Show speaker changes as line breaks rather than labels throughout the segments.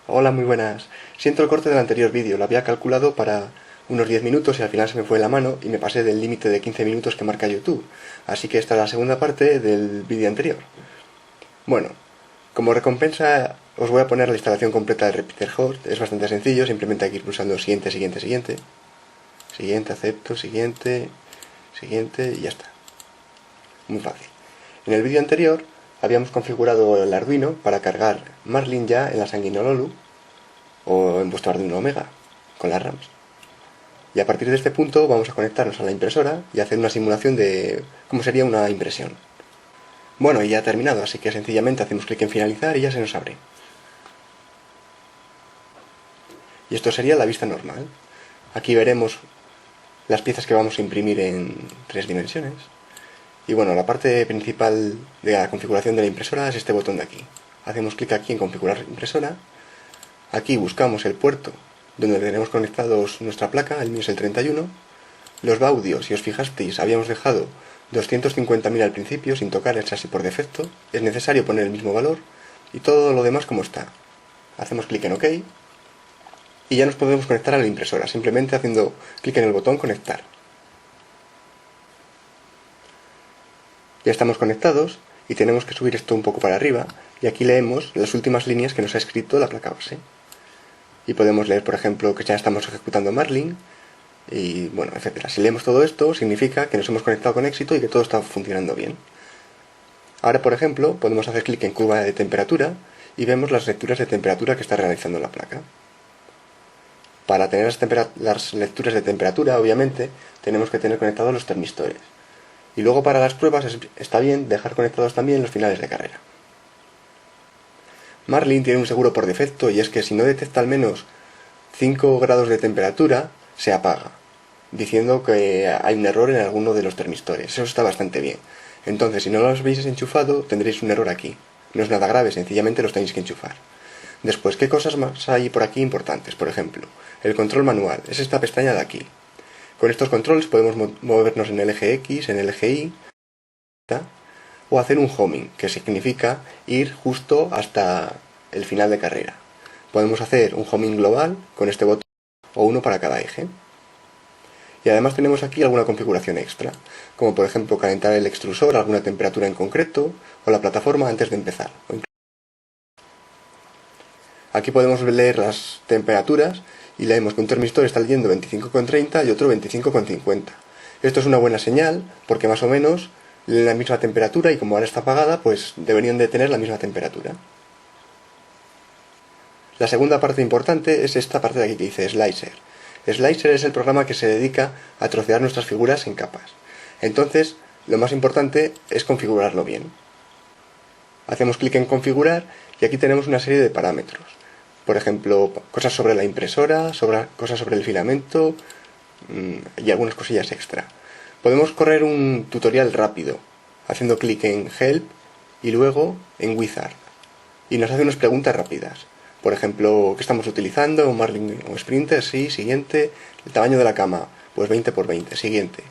Hola, muy buenas. Siento el corte del anterior vídeo, lo había calculado para unos 10 minutos y al final se me fue la mano y me pasé del límite de 15 minutos que marca YouTube. Así que esta es la segunda parte del vídeo anterior. Bueno, como recompensa os voy a poner la instalación completa de Repeater Host. Es bastante sencillo, simplemente hay que ir pulsando siguiente, siguiente, siguiente. Siguiente, acepto, siguiente, siguiente y ya está. Muy fácil. En el vídeo anterior habíamos configurado el Arduino para cargar Marlin ya en la Sanguinololu o en vuestro Arduino Omega, con las RAMs. Y a partir de este punto vamos a conectarnos a la impresora y hacer una simulación de cómo sería una impresión. Bueno, y ya ha terminado, así que sencillamente hacemos clic en finalizar y ya se nos abre. Y esto sería la vista normal. Aquí veremos las piezas que vamos a imprimir en 3 dimensiones. Y bueno, la parte principal de la configuración de la impresora es este botón de aquí. Hacemos clic aquí en configurar impresora. Aquí buscamos el puerto donde tenemos conectados nuestra placa, el mío es el 31. Los baudios, si os fijasteis, habíamos dejado 250.000 al principio, sin tocar el chasis por defecto. Es necesario poner el mismo valor y todo lo demás como está. Hacemos clic en OK y ya nos podemos conectar a la impresora, simplemente haciendo clic en el botón conectar. Ya estamos conectados y tenemos que subir esto un poco para arriba y aquí leemos las últimas líneas que nos ha escrito la placa base. Y podemos leer, por ejemplo, que ya estamos ejecutando Marlin y bueno, etcétera. Si leemos todo esto, significa que nos hemos conectado con éxito y que todo está funcionando bien. Ahora, por ejemplo, podemos hacer clic en curva de temperatura y vemos las lecturas de temperatura que está realizando la placa. Para tener las lecturas de temperatura, obviamente, tenemos que tener conectados los termistores. Y luego para las pruebas está bien dejar conectados también los finales de carrera. Marlin tiene un seguro por defecto y es que si no detecta al menos 5 grados de temperatura, se apaga, diciendo que hay un error en alguno de los termistores. Eso está bastante bien. Entonces, si no los habéis enchufado, tendréis un error aquí. No es nada grave, sencillamente los tenéis que enchufar. Después, ¿qué cosas más hay por aquí importantes? Por ejemplo, el control manual, es esta pestaña de aquí. Con estos controles podemos movernos en el eje X, en el eje Y, o hacer un homing, que significa ir justo hasta el final de carrera. Podemos hacer un homing global con este botón o uno para cada eje. Y además tenemos aquí alguna configuración extra, como por ejemplo calentar el extrusor a alguna temperatura en concreto o la plataforma antes de empezar. Aquí podemos leer las temperaturas y leemos que un termistor está leyendo 25,30 y otro 25,50. Esto es una buena señal porque más o menos leen la misma temperatura y como ahora está apagada, pues deberían de tener la misma temperatura. La segunda parte importante es esta parte de aquí que dice Slicer. Slicer es el programa que se dedica a trocear nuestras figuras en capas. Entonces, lo más importante es configurarlo bien. Hacemos clic en configurar y aquí tenemos una serie de parámetros. Por ejemplo, cosas sobre la impresora, cosas sobre el filamento y algunas cosillas extra. Podemos correr un tutorial rápido, haciendo clic en Help y luego en Wizard. Y nos hace unas preguntas rápidas. Por ejemplo, ¿qué estamos utilizando? ¿Un Marlin o Sprinter? Sí, siguiente. El tamaño de la cama, pues 20 por 20, siguiente.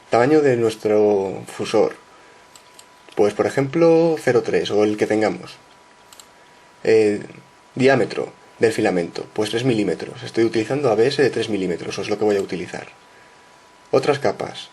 Tamaño de nuestro fusor, pues por ejemplo 0,3 o el que tengamos. Diámetro del filamento, pues 3 milímetros. Estoy utilizando ABS de 3 milímetros, o es lo que voy a utilizar. Otras capas.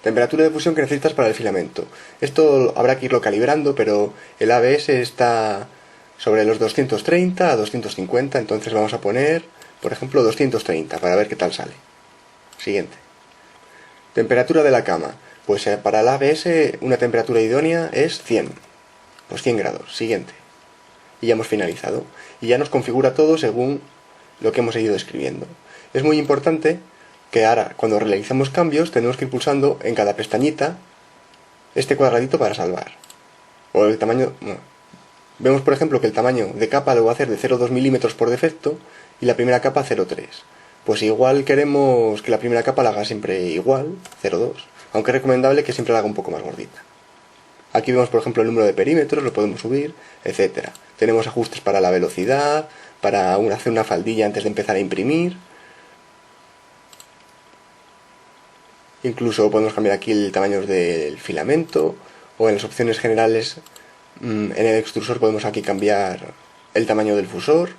Temperatura de fusión que necesitas para el filamento. Esto habrá que irlo calibrando, pero el ABS está sobre los 230 a 250, entonces vamos a poner, por ejemplo, 230 para ver qué tal sale. Siguiente. Temperatura de la cama. Pues para el ABS una temperatura idónea es 100. Pues 100 grados. Siguiente. Y ya hemos finalizado. Y ya nos configura todo según lo que hemos ido escribiendo. Es muy importante que ahora, cuando realizamos cambios, tenemos que ir pulsando en cada pestañita este cuadradito para salvar. O el tamaño... Bueno, vemos, por ejemplo, que el tamaño de capa lo va a hacer de 0,2 milímetros por defecto y la primera capa 0,3. Pues igual queremos que la primera capa la haga siempre igual, 0,2, aunque es recomendable que siempre la haga un poco más gordita. Aquí vemos, por ejemplo, el número de perímetros, lo podemos subir, etc. Tenemos ajustes para la velocidad, para hacer una faldilla antes de empezar a imprimir. Incluso podemos cambiar aquí el tamaño del filamento, o en las opciones generales, en el extrusor podemos aquí cambiar el tamaño del fusor,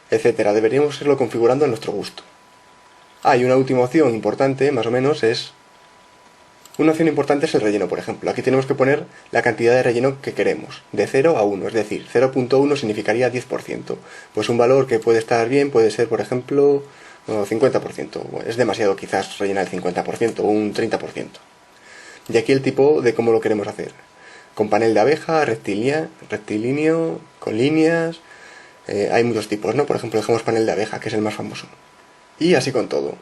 etcétera. Deberíamos irlo configurando a nuestro gusto. Y una última opción importante, más o menos, es... Una opción importante es el relleno, por ejemplo. Aquí tenemos que poner la cantidad de relleno que queremos, de 0 a 1, es decir, 0.1 significaría 10%. Pues un valor que puede estar bien puede ser, por ejemplo, 50%. Es demasiado quizás rellenar el 50% o un 30%. Y aquí el tipo de cómo lo queremos hacer. Con panel de abeja, rectilíneo, con líneas... hay muchos tipos, ¿no? Por ejemplo, dejamos panel de abeja, que es el más famoso. Y así con todo.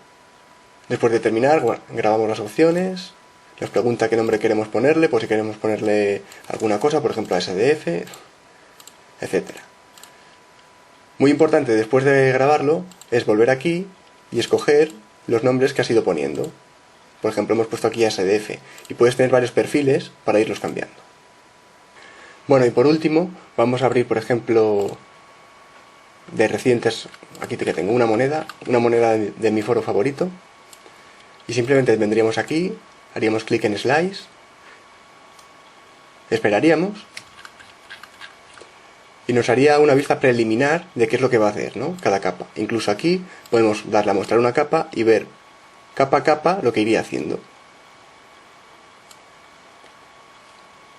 Después de terminar, grabamos las opciones. Nos pregunta qué nombre queremos ponerle, por si queremos ponerle alguna cosa, por ejemplo SDF, etcétera. Muy importante después de grabarlo es volver aquí y escoger los nombres que has ido poniendo. Por ejemplo, hemos puesto aquí SDF y puedes tener varios perfiles para irlos cambiando. Bueno, y por último, vamos a abrir, por ejemplo, de recientes, aquí que tengo una moneda de mi foro favorito, y simplemente vendríamos aquí, haríamos clic en Slice, esperaríamos, y nos haría una vista preliminar de qué es lo que va a hacer, ¿no? Cada capa. Incluso aquí podemos darle a mostrar una capa y ver capa a capa lo que iría haciendo.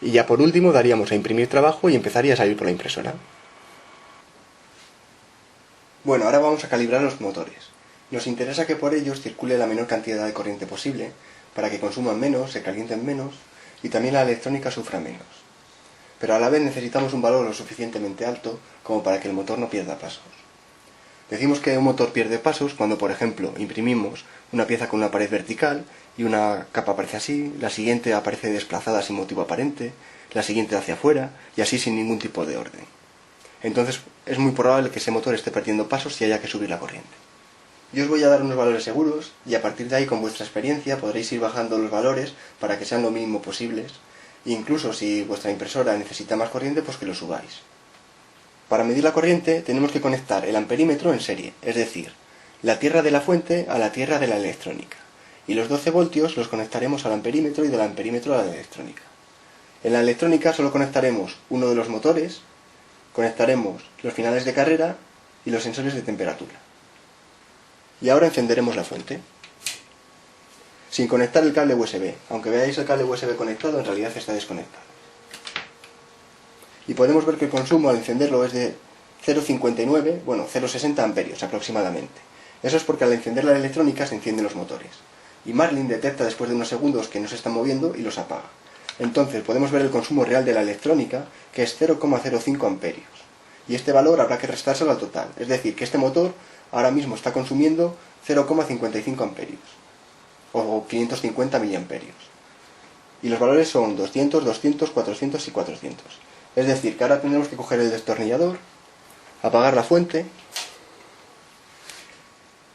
Y ya por último daríamos a imprimir trabajo y empezaría a salir por la impresora. Bueno, ahora vamos a calibrar los motores. Nos interesa que por ellos circule la menor cantidad de corriente posible, para que consuman menos, se calienten menos, y también la electrónica sufra menos. Pero a la vez necesitamos un valor lo suficientemente alto como para que el motor no pierda pasos. Decimos que un motor pierde pasos cuando, por ejemplo, imprimimos una pieza con una pared vertical y una capa aparece así, la siguiente aparece desplazada sin motivo aparente, la siguiente hacia afuera, y así sin ningún tipo de orden. Entonces es muy probable que ese motor esté perdiendo pasos y haya que subir la corriente. Yo os voy a dar unos valores seguros y a partir de ahí con vuestra experiencia podréis ir bajando los valores para que sean lo mínimo posibles e incluso si vuestra impresora necesita más corriente pues que lo subáis. Para medir la corriente tenemos que conectar el amperímetro en serie, es decir, la tierra de la fuente a la tierra de la electrónica, y los 12 voltios los conectaremos al amperímetro y del amperímetro a la electrónica. En la electrónica solo conectaremos uno de los motores, conectaremos los finales de carrera y los sensores de temperatura. Y ahora encenderemos la fuente, sin conectar el cable USB. Aunque veáis el cable USB conectado, en realidad está desconectado. Y podemos ver que el consumo al encenderlo es de 0,59, bueno, 0,60 amperios aproximadamente. Eso es porque al encender la electrónica se encienden los motores. Y Marlin detecta después de unos segundos que no se están moviendo y los apaga. Entonces podemos ver el consumo real de la electrónica, que es 0,05 amperios. Y este valor habrá que restárselo al total. Es decir, que este motor ahora mismo está consumiendo 0,55 amperios. O 550 miliamperios. Y los valores son 200, 200, 400 y 400. Es decir, que ahora tendremos que coger el destornillador, apagar la fuente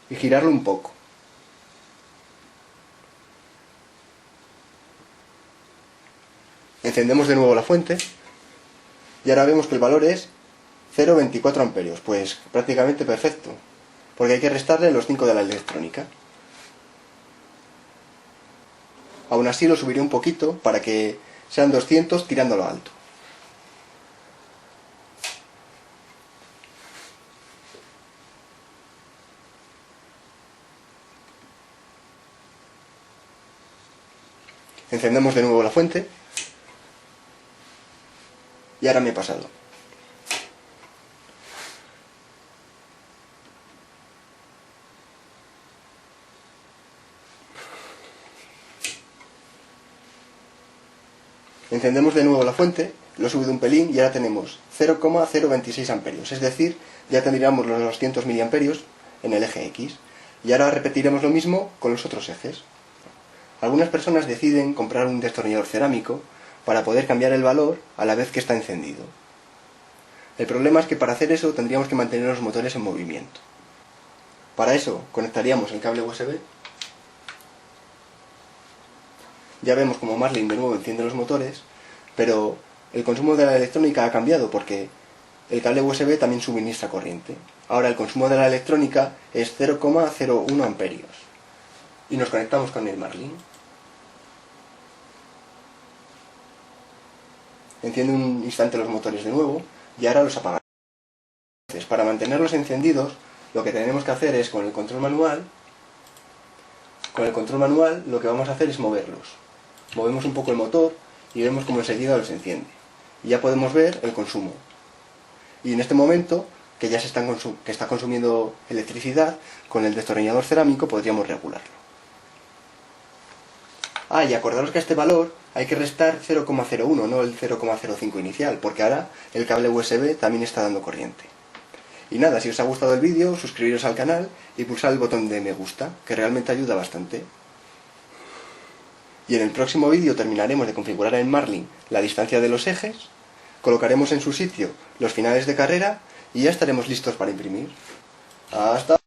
y girarlo un poco. Encendemos de nuevo la fuente y ahora vemos que el valor es 0,24 amperios. Pues prácticamente perfecto, porque hay que restarle los 5 de la electrónica. Aún así lo subiré un poquito para que sean 200 tirándolo alto. Encendemos de nuevo la fuente y ahora me he pasado. Encendemos de nuevo la fuente, lo he subido un pelín y ahora tenemos 0,026 amperios, es decir, ya tendríamos los 200 miliamperios en el eje X. Y ahora repetiremos lo mismo con los otros ejes. Algunas personas deciden comprar un destornillador cerámico para poder cambiar el valor a la vez que está encendido. El problema es que para hacer eso tendríamos que mantener los motores en movimiento. Para eso conectaríamos el cable USB. Ya vemos como Marlin de nuevo enciende los motores, pero el consumo de la electrónica ha cambiado porque el cable USB también suministra corriente. Ahora el consumo de la electrónica es 0,01 amperios. Y nos conectamos con el Marlin. enciende un instante los motores de nuevo y ahora los apagará. Entonces, para mantenerlos encendidos, lo que tenemos que hacer es con el control manual lo que vamos a hacer es moverlos. Movemos un poco el motor y vemos como enseguida los enciende. Y ya podemos ver el consumo. Y en este momento, que ya que está consumiendo electricidad, con el destornillador cerámico podríamos regularlo. Y acordaros que a este valor hay que restar 0,01, no el 0,05 inicial, porque ahora el cable USB también está dando corriente. Y nada, si os ha gustado el vídeo, suscribiros al canal y pulsar el botón de me gusta, que realmente ayuda bastante. Y en el próximo vídeo terminaremos de configurar en Marlin la distancia de los ejes, colocaremos en su sitio los finales de carrera y ya estaremos listos para imprimir. ¡Hasta!